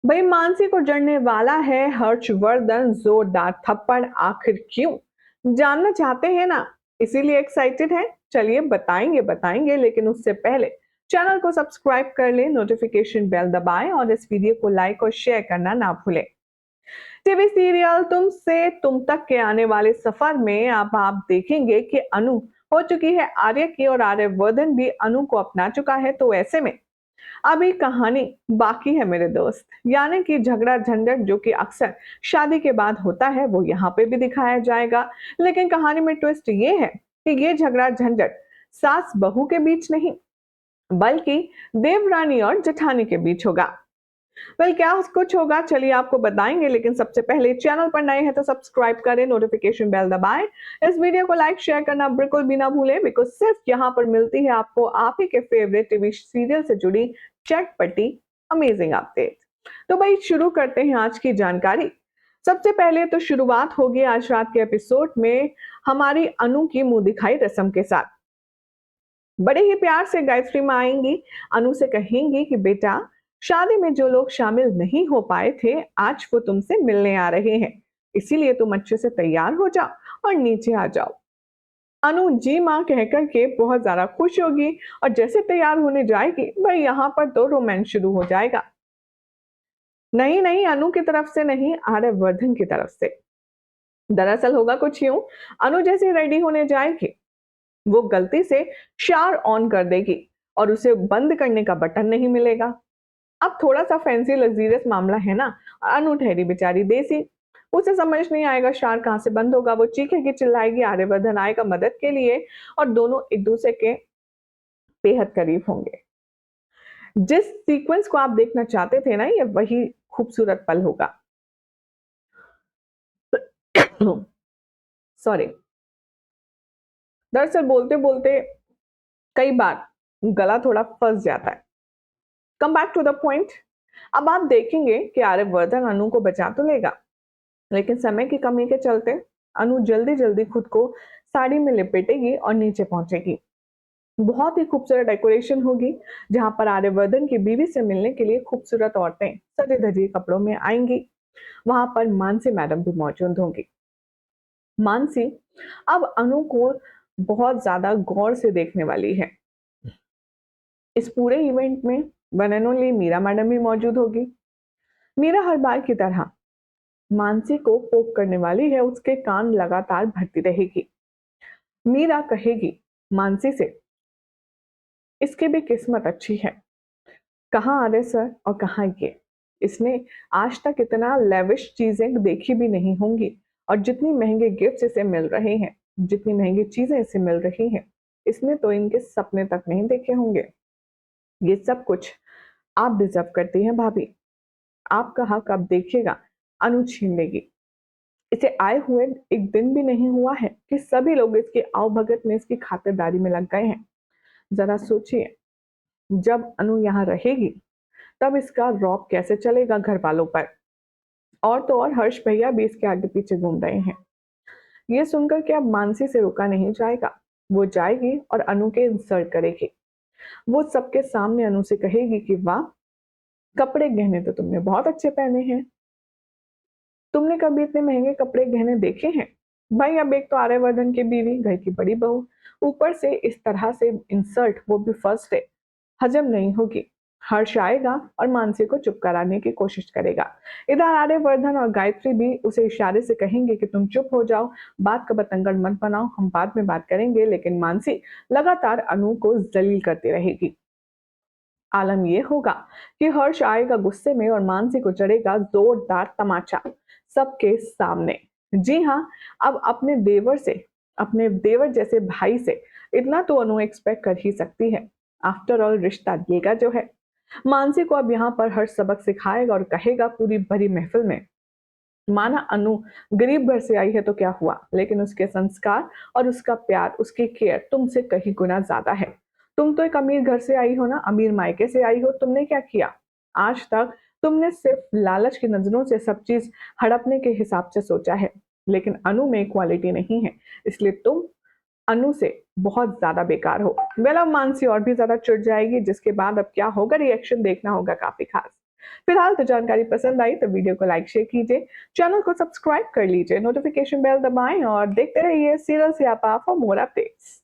भाई मानसी को जड़ने वाला है हर्षवर्धन जोरदार थप्पड़, आखिर क्यों जानना चाहते हैं ना? इसीलिए एक्साइटेड है। चलिए बताएंगे बताएंगे, लेकिन उससे पहले चैनल को सब्सक्राइब कर ले, नोटिफिकेशन बेल दबाएं और इस वीडियो को लाइक और शेयर करना ना भूलें। टीवी सीरियल तुम से तुम तक के आने वाले सफर में अब आप देखेंगे कि अनु हो चुकी है आर्य की और आर्यवर्धन भी अनु को अपना चुका है। तो ऐसे में अभी कहानी बाकी है मेरे दोस्त, यानी कि झगड़ा झंझट जो कि अक्सर शादी के बाद होता है वो यहाँ पे भी दिखाया जाएगा। लेकिन कहानी में ट्विस्ट ये है कि ये झगड़ा झंझट सास बहू के बीच नहीं, बल्कि देवरानी और जेठानी के बीच होगा। वेल क्या कुछ होगा चलिए आपको बताएंगे, लेकिन सबसे पहले चैनल पर नए हैं तो सब्सक्राइब करें, नोटिफिकेशन बेल दबाएं, इस वीडियो को लाइक शेयर करना बिल्कुल भी ना भूलें, बिकॉज सिर्फ यहाँ पर मिलती है आपको आप ही के फेवरेट टीवी सीरियल से जुड़ी चटपटी अमेजिंग अपडेट। तो भाई शुरू करते हैं आज की जानकारी। सबसे पहले तो शुरुआत होगी आज रात के एपिसोड में हमारी अनु की मुंह दिखाई रस्म के साथ। बड़े ही प्यार से गायत्री माँ आएंगी, अनु से कहेंगी कि बेटा शादी में जो लोग शामिल नहीं हो पाए थे आज वो तुमसे मिलने आ रहे हैं, इसीलिए तुम अच्छे से तैयार हो जाओ और नीचे आ जाओ। अनु जी माँ कहकर के बहुत ज्यादा खुश होगी और जैसे तैयार होने जाएगी भाई यहाँ पर तो रोमांस शुरू हो जाएगा। नहीं नहीं, अनु की तरफ से नहीं, आर्यवर्धन की तरफ से। दरअसल होगा कुछ यूं, अनु जैसे रेडी होने जाएगी वो गलती से शार ऑन कर देगी और उसे बंद करने का बटन नहीं मिलेगा। अब थोड़ा सा फैंसी लग्जरियस मामला है ना, अनु ठहरी बेचारी देसी, उसे समझ नहीं आएगा शार कहां से बंद होगा। वो चीखेगी चिल्लाएगी, आर्यवर्धन आएगा मदद के लिए और दोनों एक दूसरे के बेहद करीब होंगे। जिस सीक्वेंस को आप देखना चाहते थे ना, ये वही खूबसूरत पल होगा। सॉरी, दरअसल बोलते बोलते कई बार गला थोड़ा फंस जाता है। Come back to the point. अब आप देखेंगे कि आर्यवर्धन अनु को बचा तो लेगा, लेकिन समय की कमी के चलते अनु जल्दी जल्दी खुद को साड़ी में लपेटेगी और नीचे पहुंचेगी। बहुत ही खूबसूरत डेकोरेशन होगी जहां पर आर्यवर्धन की बीवी से मिलने के लिए खूबसूरत औरतें सजे धजे कपड़ों में आएंगी। वहां पर मानसी मैडम भी मौजूद होंगी। मानसी अब अनु को बहुत ज्यादा गौर से देखने वाली है। इस पूरे इवेंट में one and only Meera madam भी मौजूद होगी। मीरा हर बार की तरह मानसी को पोक करने वाली है, उसके कान लगातार भरती रहेगी। मीरा कहेगी मानसी से, इसकी भी किस्मत अच्छी है, कहाँ आर्य सर और कहाँ ये, इसने आज तक इतना लेविश चीजें देखी भी नहीं होंगी और जितनी महंगे गिफ्ट्स इसे मिल रहे हैं, जितनी महंगी चीजें इसे मिल रही हैं, इसने तो इनके सपने तक नहीं देखे होंगे। ये सब कुछ आप डिजर्व करती हैं भाभी, आपका हक अब देखिएगा अनु छीन लेगी। इसे आए हुए एक दिन भी नहीं हुआ है कि सभी लोग इसकी आवभगत में, इसकी खातिरदारी में लग गए हैं। जरा सोचिए, जब अनु यहाँ रहेगी तब इसका रौब कैसे चलेगा घर वालों पर। और तो और हर्ष भैया भी इसके आगे पीछे घूम रहे हैं। ये सुनकर कि अब मानसी से रुका नहीं जाएगा, वो जाएगी और अनु के इंसल्ट करेगी। वो सबके सामने अनु से कहेगी कि वाह, कपड़े गहने तो तुमने बहुत अच्छे पहने हैं, तुमने कभी इतने महंगे कपड़े गहने देखे हैं? भाई अब एक तो आर्यवर्धन की बीवी, घर की बड़ी बहू, ऊपर से इस तरह से इंसल्ट, वो भी फर्स्ट डे, हजम नहीं होगी। हर्ष आएगा और मानसी को चुप कराने की कोशिश करेगा। इधर आर्यवर्धन और गायत्री भी उसे इशारे से कहेंगे कि तुम चुप हो जाओ, बात का बतंगड़ मत बनाओ, हम बाद में बात करेंगे। लेकिन मानसी लगातार अनु को जलील करती रहेगी। आलम यह होगा कि हर्ष आएगा गुस्से में और मानसी को चढ़ेगा जोरदार तमाचा सबके सामने। जी हाँ, अब अपने देवर से, अपने देवर जैसे भाई से इतना तो अनु एक्सपेक्ट कर ही सकती है। आफ्टर ऑल रिश्ता देगा जो है। मानसी को अब यहाँ पर हर्ष सबक सिखाएगा और कहेगा पूरी भरी महफिल में, माना अनु गरीब घर से आई है तो क्या हुआ, लेकिन उसके संस्कार और उसका प्यार, उसकी केयर तुमसे कहीं गुना ज्यादा है। तुम तो एक अमीर घर से आई हो ना, अमीर मायके से आई हो, तुमने क्या किया आज तक? तुमने सिर्फ लालच की नजरों से सब चीज हड़पने के हिसाब से सोचा है, लेकिन अनु में क्वालिटी नहीं है, इसलिए तुम अनु से बहुत ज्यादा बेकार हो। वेल अब मानसी और भी ज्यादा चिढ़ जाएगी, जिसके बाद अब क्या होगा रिएक्शन देखना होगा काफी खास। फिलहाल तो जानकारी पसंद आई तो वीडियो को लाइक शेयर कीजिए, चैनल को सब्सक्राइब कर लीजिए, नोटिफिकेशन बेल दबाएं और देखते रहिए सीरियल स्यापा फॉर मोर अपडेट्स।